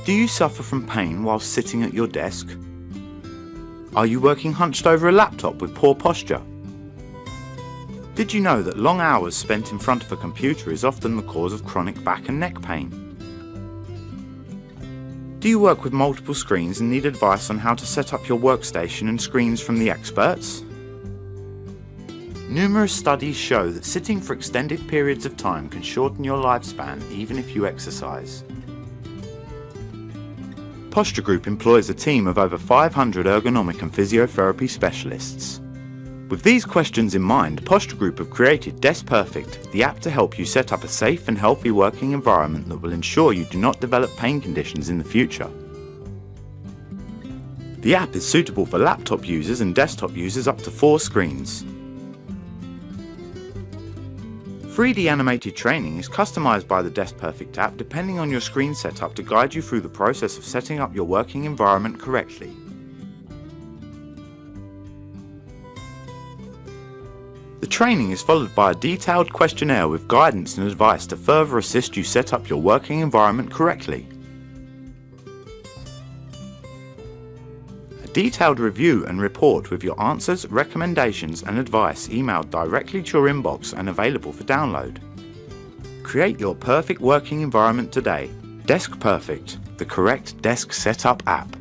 Do you suffer from pain while sitting at your desk? Are you working hunched over a laptop with poor posture? Did you know that long hours spent in front of a computer is often the cause of chronic back and neck pain? Do you work with multiple screens and need advice on how to set up your workstation and screens from the experts? Numerous studies show that sitting for extended periods of time can shorten your lifespan even if you exercise. Posture Group employs a team of over 500 ergonomic and physiotherapy specialists. With these questions in mind, Posture Group have created DeskPerfect, the app to help you set up a safe and healthy working environment that will ensure you do not develop pain conditions in the future. The app is suitable for laptop users and desktop users up to 4 screens. 3D animated training is customized by the DeskPerfect app depending on your screen setup to guide you through the process of setting up your working environment correctly. The training is followed by a detailed questionnaire with guidance and advice to further assist you set up your working environment correctly. A detailed review and report with your answers, recommendations and advice emailed directly to your inbox and available for download. Create your perfect working environment today. DeskPerfect, the correct desk setup app.